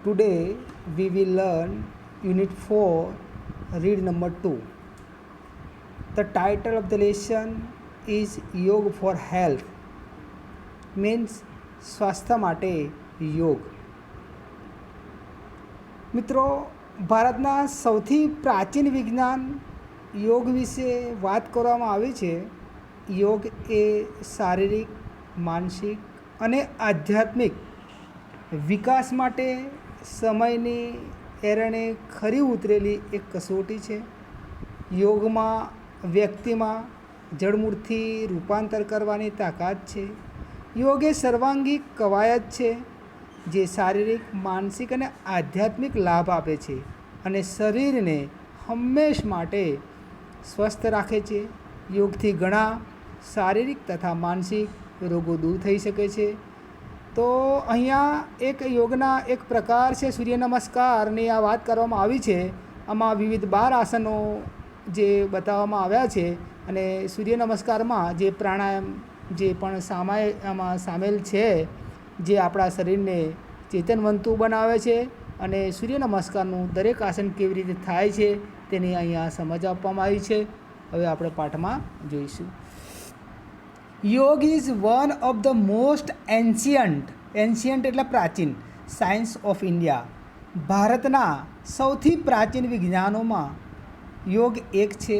Today we will learn Unit 4, read number 2. The title of the lesson is Yoga for Health, means સ્વાસ્થ્ય માટે યોગ. મિત્રો, ભારતના સૌથી પ્રાચીન વિજ્ઞાન યોગ વિશે વાત કરવામાં આવી છે. યોગ એ શારીરિક, માનસિક અને આધ્યાત્મિક વિકાસ માટે સમયની એરણે ખરી ઉતરેલી એક કસોટી છે. યોગમાં વ્યક્તિમાં જડમૂળથી રૂપાંતર કરવાની તાકાત છે. યોગ એ સર્વાંગી કવાયત છે જે શારીરિક, માનસિક અને આધ્યાત્મિક લાભ આપે છે અને શરીરને હંમેશ માટે સ્વસ્થ રાખે છે. યોગથી ઘણા શારીરિક તથા માનસિક રોગો દૂર થઈ શકે છે. તો અહીંયા એક યોગના એક પ્રકાર છે સૂર્ય નમસ્કારની આ વાત કરવામાં આવી છે. આમાં વિવિધ 12 આસનો જે બતાવવામાં આવ્યા છે અને સૂર્ય નમસ્કારમાં જે પ્રાણાયામ જે પણ આમાં સામેલ છે જે આપણા શરીરને ચેતનવંતું બનાવે છે અને સૂર્ય નમસ્કારનું દરેક આસન કેવી રીતે થાય છે તેની અહીંયા સમજ આપવામાં આવી છે. હવે આપણે પાઠમાં જોઈશું. યોગ is one of the most ancient એટલે પ્રાચીન સાયન્સ ઓફ ઇન્ડિયા. ભારતના સૌથી પ્રાચીન વિજ્ઞાનોમાં યોગ એક છે.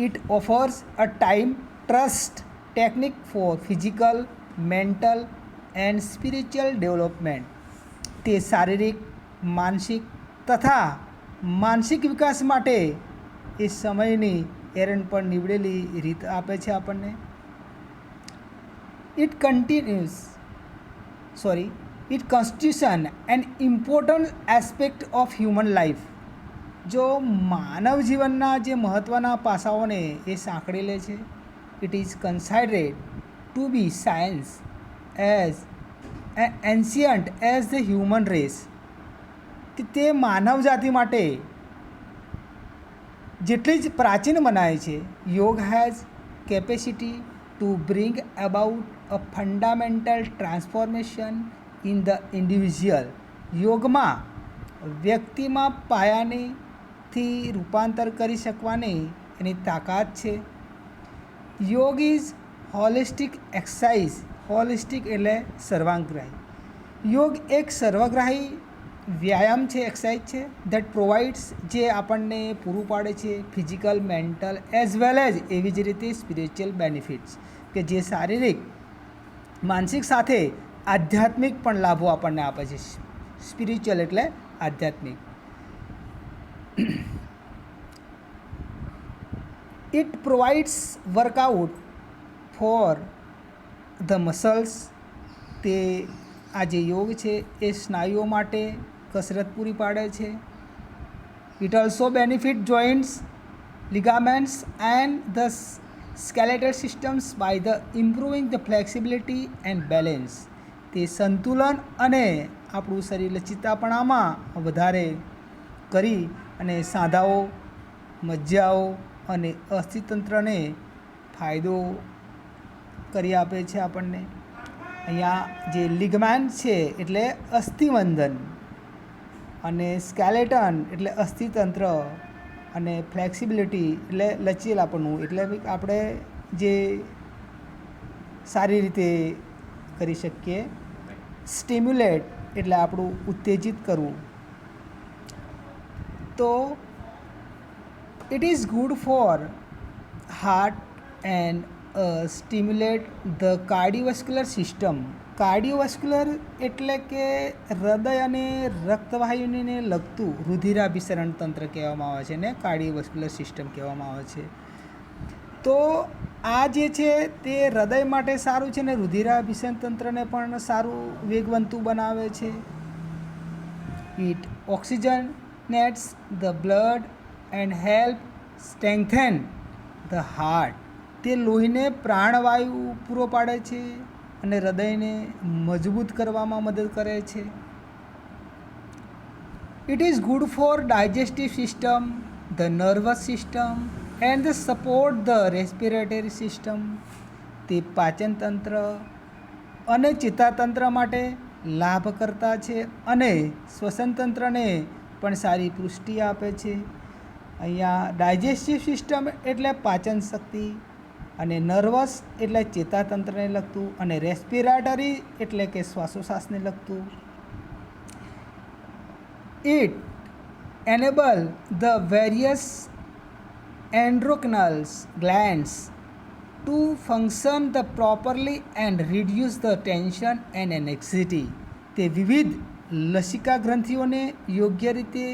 It offers a time tested technique for physical, mental and spiritual development. તે શારીરિક, માનસિક તથા માનસિક વિકાસ માટે એ સમયની એરન પર નીવડેલી રીત આપે છે આપણને. It constitutes an important aspect of human life. જો માનવ જીવનના જે મહત્ત્વના પાસાઓને એ સાંકળી લે છે. It is considered to be science as ancient as the human race. કે તે માનવ જાતિ માટે જેટલી જ પ્રાચીન મનાય છે. યોગ has capacity to bring about a fundamental transformation in the individual. યોગમાં વ્યક્તિમાં પાયાથી રૂપાંતર કરી શકવાની એની તાકાત છે. યોગ ઇઝ હોલિસ્ટિક એક્સરસાઇઝ. હોલિસ્ટિક એટલે સર્વાંગગ્રાહી. યોગ એક સર્વગ્રાહી વ્યાયામ છે, એક્સરસાઇઝ છે દેટ પ્રોવાઇડ્સ, જે આપણને પૂરું પાડે છે physical, mental as well as એવી જ રીતે સ્પિરિચ્યુઅલ બેનિફિટ્સ, કે જે શારીરિક, માનસિક સાથે આધ્યાત્મિક પણ લાભો આપણને આપે છે. સ્પિરિચ્યુઅલ એટલે આધ્યાત્મિક. It provides workout for the muscles. તે આ જે યોગ છે એ સ્નાયુઓ માટે કસરત પૂરી પાડે છે. It also benefit joints, ligaments and the skeletal systems by the improving the flexibility and balance. તે સંતુલન અને આપણું શરીર લચીતાપણામાં વધારે કરી અને સાંધાઓ, મજ્જાઓ અને અસ્થિતંત્રને ફાયદો કરી આપે છે આપણને. અહીંયા જે લિગમેન્ટ છે એટલે અસ્થિવંધન અને સ્કેલેટન એટલે અસ્થિતંત્ર અને ફ્લેક્સિબિલિટી એટલે લચીલાપણું, એટલે આપણે જે સારી રીતે કરી શકીએ. સ્ટિમ્યુલેટ એટલે આપણું ઉત્તેજિત કરવું. તો it is good for heart and stimulate the cardiovascular system. Cardiovascular એટલે કે હૃદય અને રક્તવાહિનીને લગતું રુધિરાભિસરણ તંત્ર કહેવામાં આવે છે ને કાર્ડિયોવેસ્ક્યુલર સિસ્ટમ કહેવામાં આવે છે. તો આ જે છે તે હૃદય માટે સારું છે ને રુધિરાભિસરણ તંત્રને પણ સારું વેગવંતું બનાવે છે. It oxygenates the blood and help strengthen the heart. તે લોહીને પ્રાણવાયુ પૂરો પાડે છે અને હૃદયને મજબૂત કરવામાં મદદ કરે છે. It is good for digestive system, the nervous system and the support the respiratory system. તે પાચનતંત્ર અને ચેતાતંત્ર માટે લાભકર્તા છે અને શ્વસનતંત્રને પણ સારી પુષ્ટિ આપે છે. અહીંયા ડાયજેસ્ટિવ સિસ્ટમ એટલે પાચન શક્તિ, અને નર્વસ એટલે ચેતાતંત્રને લગતું, અને રેસ્પિરેટરી એટલે કે શ્વાસોશ્વાસને લગતું. It enable the various endocrine glands to function the properly and reduce the tension and anxiety. તે વિવિધ લસિકા ગ્રંથિઓને યોગ્ય રીતે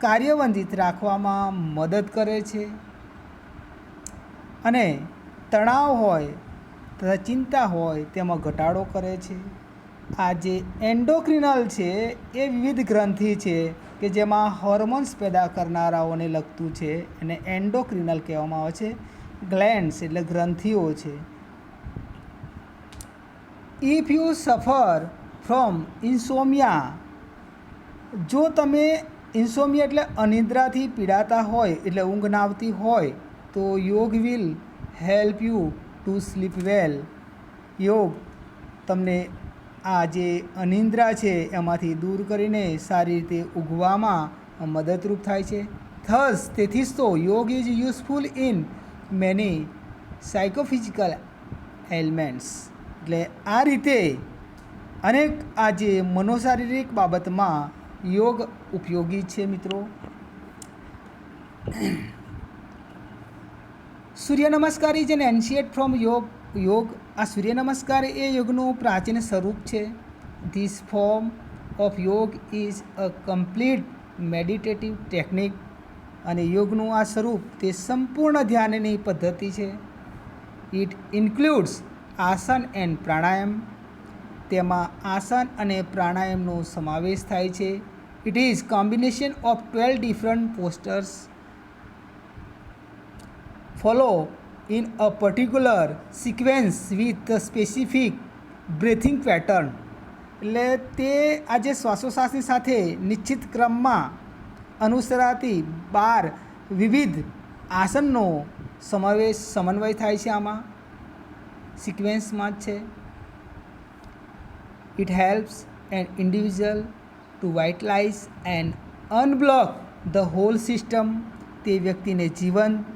કાર્યવંતિત રાખવામાં મદદ કરે છે અને તણાવ હોય તથા ચિંતા હોય તેમાં ઘટાડો કરે છે. આ જે એન્ડોક્રિનલ છે એ વિવિધ ગ્રંથિ છે કે જેમાં હોર્મોન્સ પેદા કરનારાઓને લગતું છે, અને એન્ડોક્રિનલ કહેવામાં આવે છે. ગ્લેન્ડ્સ એટલે ગ્રંથિઓ છે. ઇફ યુ સફર ફ્રોમ ઇન્સોમિયા, જો તમે ઇન્સોમિયા એટલે અનિદ્રાથી પીડાતા હોય, એટલે ઊંઘ ના આવતી હોય, તો yoga will help you to sleep well. યોગ તમને આ જે અનિદ્રા છે એમાંથી દૂર કરીને સારી રીતે ઊંઘવામાં મદદરૂપ થાય છે. થસ તેથી જ તો yoga is useful in many psychophysical elements. એટલે આ રીતે અનેક આ જે મનોશારીરિક બાબતમાં યોગ ઉપયોગી છે. મિત્રો, સૂર્ય નમસ્કાર ઇઝ એન એન્શિયન્ટ ફ્રોમ યોગ. આ સૂર્ય નમસ્કાર એ યોગનું પ્રાચીન સ્વરૂપ છે. ધીસ ફોર્મ ઓફ યોગ is a complete meditative technique. અને યોગનું આ સ્વરૂપ તે સંપૂર્ણ ધ્યાનની પદ્ધતિ છે. ઇટ ઇન્ક્લુડ્સ આસન એન્ડ પ્રાણાયામ. તેમાં આસન અને પ્રાણાયામનો સમાવેશ થાય છે. It is combination of 12 different posters follow in a particular sequence with a specific breathing pattern. એટલે તે આજે શ્વાસોશ્વાસની સાથે નિશ્ચિત ક્રમમાં અનુસરાતી 12 વિવિધ આસનનો સમન્વય થાય છે. આમાં સિક્વેન્સમાં જ છે. It helps an individual to vitalize and unblock the whole system. તે વ્યક્તિને જીવંત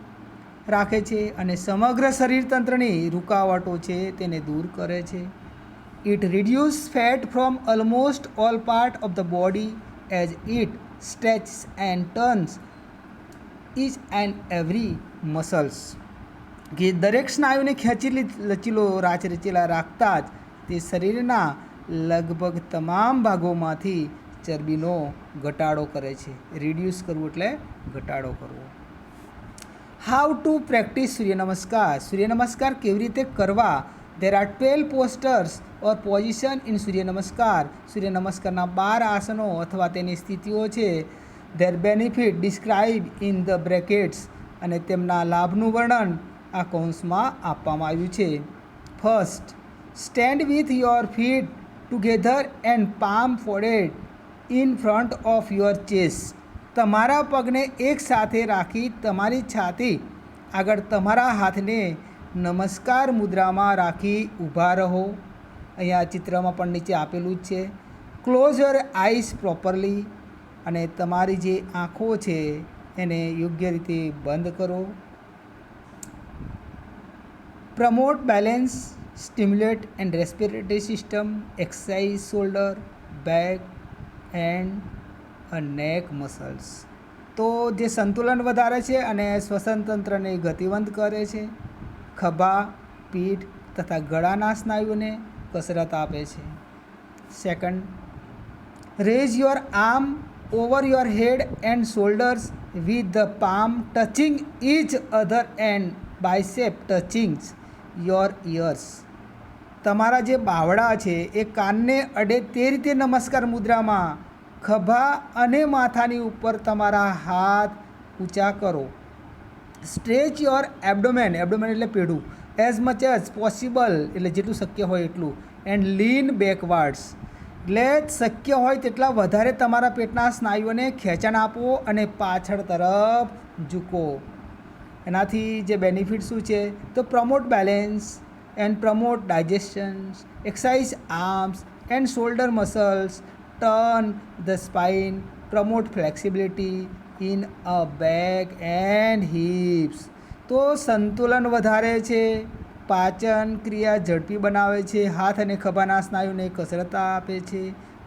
રાખે છે અને સમગ્ર શરીર તંત્રની રૂકાવટો છે તેને દૂર કરે છે. It reduce fat from almost all part of the body as it stretches and turns each and every muscles. કે દરેક સ્નાયુને ખેંચી લચીલો રચેલા રાખતા જ તે શરીરના લગભગ તમામ ભાગોમાંથી ચરબીનો ઘટાડો કરે છે. રિડ્યુસ કરવું એટલે ઘટાડો કરવો. હાઉ ટુ પ્રેક્ટિસ સૂર્ય નમસ્કાર. સૂર્ય નમસ્કાર કેવી રીતે કરવા? There are 12 postures or position in Surya Namaskar. Surya નમસ્કારના 12 આસનો અથવા તેની સ્થિતિઓ છે. Their benefit describe in the brackets. અને તેમના લાભનું વર્ણન આ કૌંસમાં આપવામાં આવ્યું છે. First, stand with your feet together and palm folded in front of your chest. તમારા પગને એક સાથે રાખી તમારી છાતી આગળ તમારા હાથને નમસ્કાર મુદ્રામાં રાખી ઊભા રહો. અહીંયા ચિત્રમાં પણ નીચે આપેલું જ છે. Close your eyes properly. અને તમારી જે આંખો છે એને યોગ્ય રીતે બંધ કરો. Promote balance, stimulate and respiratory system, exercise shoulder, back and નેક મસલ્સ. તો જે સંતુલન વધારે છે અને શ્વસન તંત્રને ગતિવંત કરે છે. ખભા, પીઠ તથા ગળાના સ્નાયુઓને કસરત આપે છે. Second, raise your arm over your head and shoulders with the palm touching each other and bicep touching your ears. તમારા જે બાવડા છે એ કાનને અડે તે રીતે નમસ્કાર મુદ્રામાં ખભા અને માથાની ઉપર તમારા હાથ ઊંચા કરો. Stretch your એબડોમેન. એબડોમેન એટલે પેડું. એઝ મચ એઝ પોસિબલ એટલે જેટલું શક્ય હોય એટલું. એન્ડ લીન બેકવર્ડ્સ એટલે શક્ય હોય તેટલા વધારે તમારા પેટના સ્નાયુઓને ખેંચાણ આપો અને પાછળ તરફ ઝૂકો. એનાથી જે બેનિફિટ શું છે તો promote balance and promote digestion, exercise arms and shoulder muscles turn the spine, promote flexibility in a back and hips. તો સંતુલન વધારે છે, પાચન ક્રિયા ઝડપી બનાવે છે, હાથ અને ખભાના સ્નાયુને કસરત આપે છે,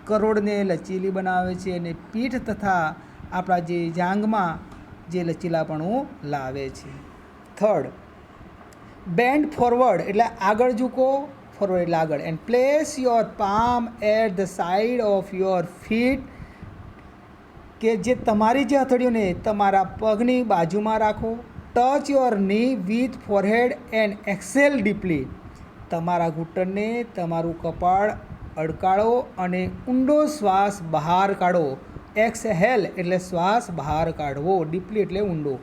કરોડને લચીલી બનાવે છે અને પીઠ તથા આપણા જે જાંઘમાં જે લચીલાપણું લાવે છે. થર્ડ, બેન્ડ ફોરવર્ડ એટલે આગળ ઝૂકો, ફોરવર્ડ એટલે આગળ, and place your palm at the side of your feet, કે જે તમારી જે હથેળીઓને તમારા પગની બાજુમાં રાખો. Touch your knee with forehead and exhale deeply, તમારા ઘૂંટણને તમારું કપાળ અડકાળો અને ઊંડો શ્વાસ બહાર કાઢો. એક્સહેલ એટલે શ્વાસ બહાર કાઢવો, ડીપલી એટલે ઊંડો.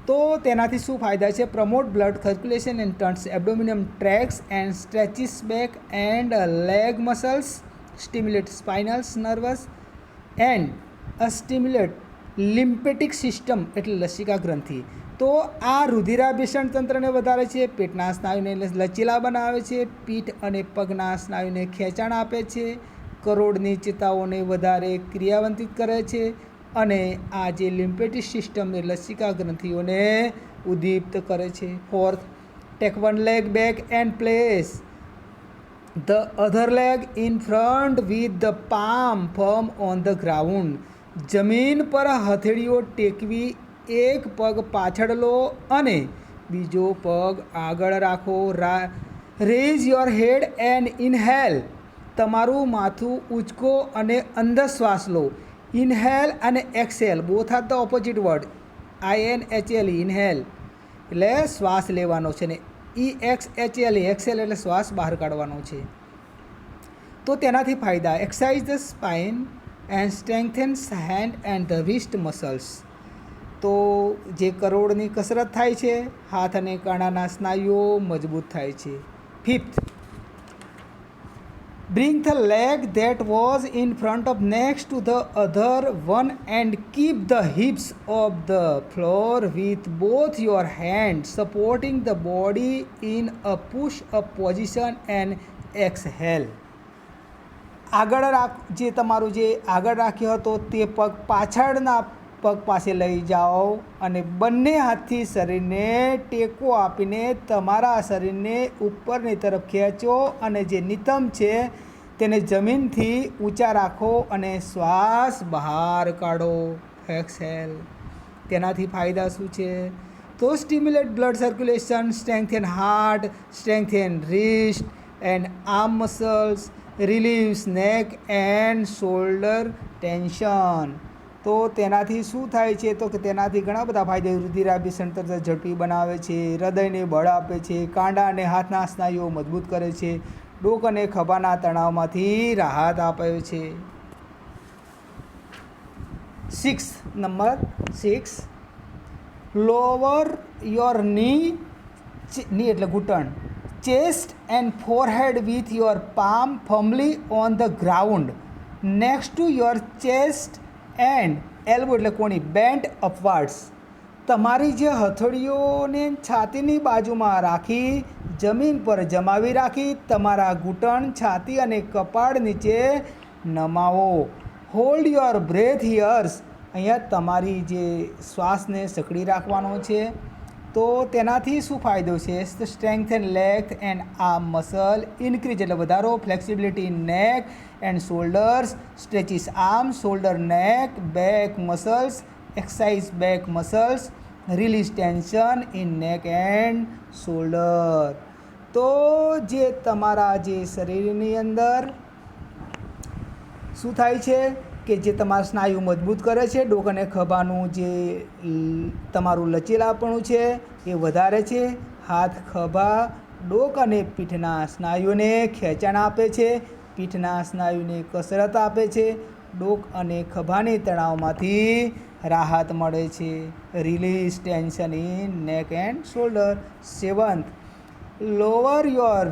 તો તેનાથી શું ફાયદા છે? Promote blood circulation and turns abdominal tracts and stretches back and leg muscles, stimulate spinals nervous and stimulate lymphatic system એટલે લસિકા ગ્રંથિ. તો આ રુધિરાભિસરણ તંત્રને વધારે છે, પેટના સ્નાયુને લચીલા બનાવે છે, પીઠ અને પગના સ્નાયુને ખેંચાણ આપે છે, કરોડની ચેતાઓને વધારે ક્રિયાવંતિત કરે છે અને આ જે લિમ્ફેટિક સિસ્ટમ એ લસિકા ગ્રંથિઓને ઉદ્દીપ્ત કરે છે. Fourth, take one leg back and place the other leg in front with the palm firm on the ground. જમીન પર હથેળીઓ ટેકવી, એક પગ પાછળ લો અને બીજો પગ આગળ રાખો. Raise your head and inhale, તમારું માથું ઉંચકો અને અંદર શ્વાસ લો. ઇનહેલ અને exhale both are the opposite word. INHL inhale એટલે શ્વાસ લેવાનો છે ને EXHL એક્સેલ એટલે શ્વાસ બહાર કાઢવાનો છે. તો તેનાથી ફાયદા, exercise the spine and strengthens hand and the wrist muscles. તો જે કરોડની કસરત થાય છે, હાથ અને કાંડાના સ્નાયુઓ મજબૂત થાય છે. Fifth, bring the leg that was in front of next to the other one and keep the hips of the floor with both your hand supporting the body in a push up position and exhale. આગળ જે તમારું જે આગળ રાખ્યો હતો તે પગ પાછળના પગ પાસે લઈ જાઓ અને બંને હાથથી શરીરને ટેકો આપીને તમારા શરીરને ઉપરની તરફ ખેંચો અને જે નિતંબ છે તેને જમીનથી ઊંચા રાખો અને શ્વાસ બહાર કાઢો. એક્સહેલ. તેનાથી ફાયદા શું છે? તો stimulate blood circulation, strengthen heart, strengthen wrist and arm muscles, relieves neck and shoulder tension. તો તેનાથી શું થાય છે? તો કે તેનાથી ઘણા બધા ફાયદા. રુધિરાભિસરણ તંત્ર ઝડપી બનાવે છે, હૃદયને બળ આપે છે, કાંડા અને હાથના સ્નાયુઓ મજબૂત કરે છે, ડોક અને ખભાના તણાવમાંથી રાહત આપે છે. 6 લોવર યોર ની એટલે ઘૂંટણ, chest and forehead with your palm ફર્મલી on the ground next to your chest and elbow એટલે કોણી બેન્ટ અપવર્ડ્સ. તમારી જે હથેળીઓને છાતીની બાજુમાં રાખી જમીન પર જમાવી રાખી તમારા ઘૂંટણ, છાતી અને કપાળ નીચે નમાવો. હોલ્ડ યોર બ્રેથ હિયર્સ, અહીંયા તમારી જે શ્વાસને સકડી રાખવાનો છે. તો તેનાથી શું ફાયદો છે? Strengthen leg and arm muscle, increase એટલે વધારો, flexibility in neck and shoulders, stretches arm, shoulder, neck, back muscles, exercise back muscles, release tension in neck and shoulder. તો જે તમારા જે શરીરની અંદર શું થાય છે કે જે તમારા સ્નાયુ મજબૂત કરે છે, ડોક અને ખભાનું જે તમારું લચીલાપણું છે એ વધારે છે, હાથ, ખભા, ડોક અને પીઠના સ્નાયુને ખેંચાણ આપે છે, પીઠના સ્નાયુને કસરત આપે છે, ડોક અને ખભાની તણાવમાંથી રાહત મળે છે. Release tension in neck and shoulder. 7th, lower your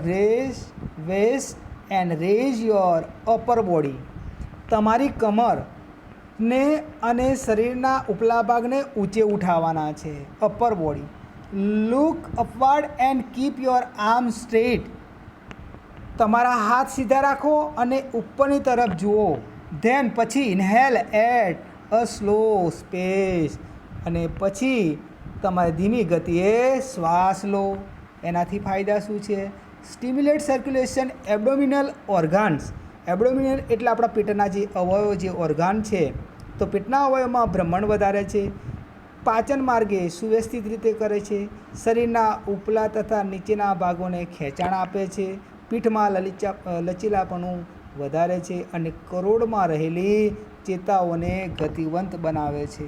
waist and raise your upper body. તમારી કમરને અને શરીરના ઉપલા ભાગને ઊંચે ઉઠાવવાના છે. Upper body. Look upward and keep your arm straight. તમારા હાથ સીધા રાખો અને ઉપરની તરફ જુઓ. ધેન પછી inhale at a slow pace અને પછી તમારે ધીમી ગતિએ શ્વાસ લો. એનાથી ફાયદા શું છે? Stimulate circulation abdominal organs. Abdominal એટલે આપણા પેટના જે અવયવો, જે ઓર્ગાન છે, તો પેટના અવયવમાં ભ્રમણ વધારે છે, પાચન માર્ગે સુવ્યવસ્થિત રીતે કરે છે, શરીરના ઉપલા તથા નીચેના ભાગોને ખેંચાણ આપે છે, પીઠમાં લચીલાપણું વધારે છે અને કરોડમાં રહેલી ચેતાઓને ગતિવંત બનાવે છે.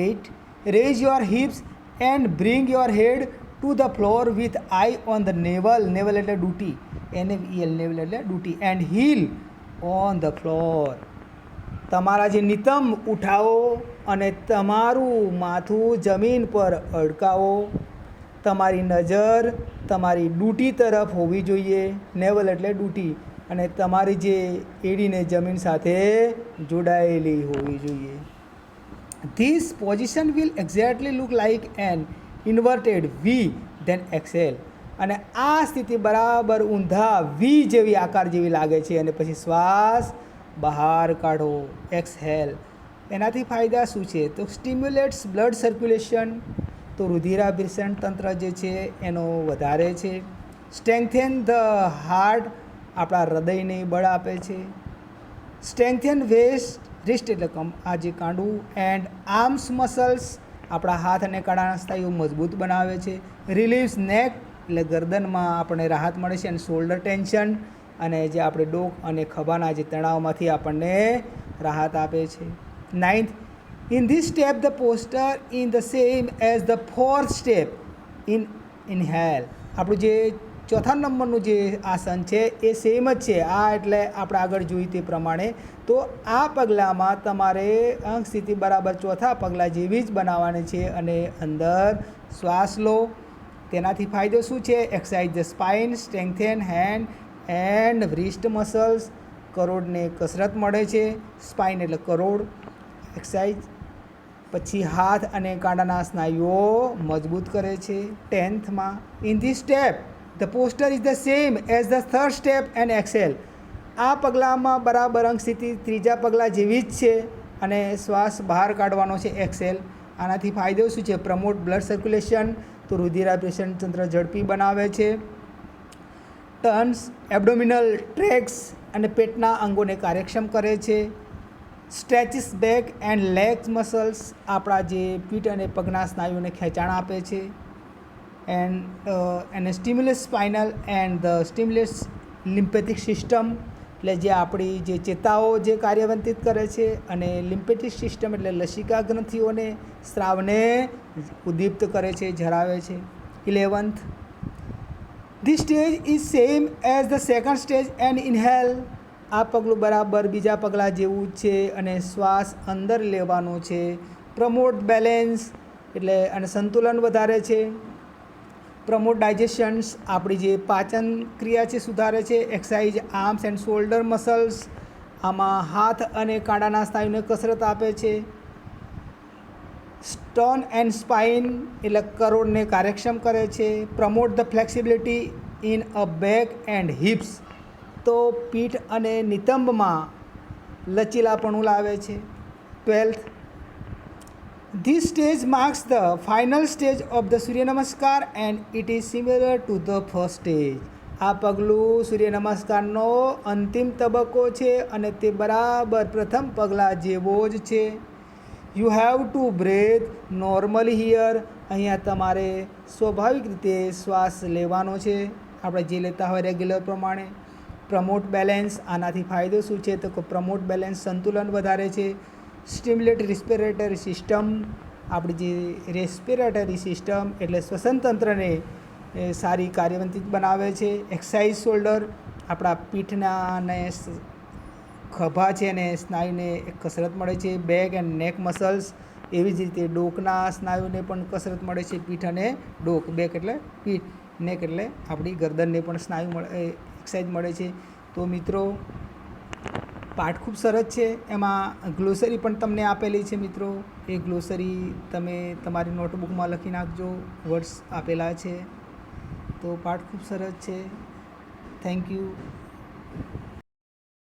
8. Raise your hips and bring your head to the floor with eye on the navel. Navel એટલે ડૂટી, NAVEL, navel એટલે duty, and heel on the floor. તમારા જે નિતંબ ઉઠાવો અને તમારું માથું જમીન પર અડકાવો. તમારી નજર તમારી ડૂટી તરફ હોવી જોઈએ, નેવલ એટલે ડૂટી, અને તમારી જે એડીને જમીન સાથે જોડાયેલી હોવી જોઈએ. This position will exactly look like an inverted V, then exhale. અને આ સ્થિતિ બરાબર ઊંધા વી જેવી આકાર જેવી લાગે છે અને પછી શ્વાસ બહાર કાઢો, એક્સહેલ. એનાથી ફાયદા શું છે? તો સ્ટિમ્યુલેટ્સ બ્લડ સર્ક્યુલેશન, તો રુધિરાભિસરણ તંત્ર જે છે એનો વધારે છે. સ્ટ્રેન્થેન ધ હાર્ટ, આપણા હૃદયને બળ આપે છે. સ્ટ્રેન્થેન રિસ્ટ એટલે આ જે કાંડું, એન્ડ આર્મ્સ મસલ્સ, આપણા હાથ અને કાંડાના સ્નાયુઓ મજબૂત બનાવે છે. રિલીવ્સ નેક એટલે ગરદનમાં આપણને રાહત મળે છે, અને શોલ્ડર ટેન્શન, અને જે આપણે ડોક અને ખભાના જે તણાવમાંથી આપણને રાહત આપે છે. 9th, in this step the posture in the same as the 4th step. Inhale. આપણું જે ચોથા નંબરનું જે આસન છે એ સેમ જ છે. આ એટલે આપણે આગળ જોઈ તે પ્રમાણે. તો આ પગલાંમાં તમારે અંગ સ્થિતિ બરાબર ચોથા પગલાં જેવી જ બનાવવાની છે અને અંદર શ્વાસ લો. તેનાથી ફાયદો શું છે? Exercise the spine, strengthen hand and wrist muscles. કરોડને કસરત મળે છે. સ્પાઇન એટલે કરોડ, એક્સરસાઇઝ. પછી હાથ અને કાંડાના સ્નાયુઓ મજબૂત કરે છે. 10થમાં, in this step the posture is the same as the third step and exhale. આ પગલાંમાં બરાબર અંગ સ્થિતિ ત્રીજા પગલાં જેવી જ છે અને શ્વાસ બહાર કાઢવાનો છે, એક્સેલ. આનાથી ફાયદો શું છે? પ્રમોટ બ્લડ સર્ક્યુલેશન, તો રુધિરાભિસરણ તંત્ર ઝડપી બનાવે છે. ટર્ન્સ એબ્ડોમિનલ ટ્રેક્સ અને પેટના અંગોને કાર્યક્ષમ કરે છે. સ્ટ્રેચિસ બેક એન્ડ લેગ્સ મસલ્સ, આપણા જે પીઠ અને પગના સ્નાયુઓને ખેંચાણ આપે છે. And stimulus spinal and the stimulus lymphatic system, એટલે જે આપણી જે ચેતાઓ જે કાર્યવંતિત કરે છે, અને લિમ્ફેટિક સિસ્ટમ એટલે લસિકા ગ્રંથિઓને સ્રાવને ઉદ્દીપ્ત કરે છે, જરાવે છે. 11th, this stage is same as the second stage and inhale. આ પગલું બરાબર બીજા પગલાં જેવું જ છે અને શ્વાસ અંદર લેવાનો છે. પ્રમોટ બેલેન્સ એટલે અને સંતુલન વધારે છે. પ્રમોટ ડાયજેશન્સ, આપણી જે પાચન ક્રિયા છે સુધારે છે. Exercise arms and shoulder muscles, આમાં હાથ અને કાંડાના સ્નાયુને કસરત આપે છે. સ્ટોન એન્ડ સ્પાઇન એટલે કરોડને કાર્યક્ષમ કરે છે. Promote the flexibility in a back and hips, તો પીઠ અને નિતંબમાં લચીલાપણું લાવે છે. 12th, this stage marks the final stage of the Surya Namaskar and it is similar to the first stage. આ પગલું સૂર્ય નમસ્કારનો અંતિમ તબક્કો છે અને તે બરાબર પ્રથમ પગલાં જેવો જ છે. You have to breathe normally here. અહીંયા તમારે સ્વાભાવિક રીતે શ્વાસ લેવાનો છે, આપણે જે લેતા હોય રેગ્યુલર પ્રમાણે. પ્રમોટ બેલેન્સ, આનાથી ફાયદો શું છે? તો પ્રમોટ બેલેન્સ સંતુલન વધારે છે. સ્ટિમ્યુલેટ રિસ્પિરેટરી સિસ્ટમ, આપણી જે રેસ્પિરેટરી સિસ્ટમ એટલે શ્વસન તંત્રને સારી કાર્યવંતિત બનાવે છે. એક્સરસાઇઝ શોલ્ડર, આપણા પીઠના અને ખભા છે અને સ્નાયુને કસરત મળે છે. બેક એન્ડ નેક મસલ્સ, એવી જ રીતે ડોકના સ્નાયુને પણ કસરત મળે છે. પીઠ અને ડોક, બેક એટલે પીઠ, નેક એટલે આપણી ગરદનને પણ સ્નાયુ મળે, એક્સરસાઇઝ મળે છે. તો મિત્રો, પાઠ ખૂબ સરસ છે. એમાં ગ્લોસરી પણ તમને આપેલી છે મિત્રો. એ ગ્લોસરી તમે તમારી નોટબુકમાં લખી નાખજો, વર્ડ્સ આપેલા છે. તો પાઠ ખૂબ સરસ છે. Thank you.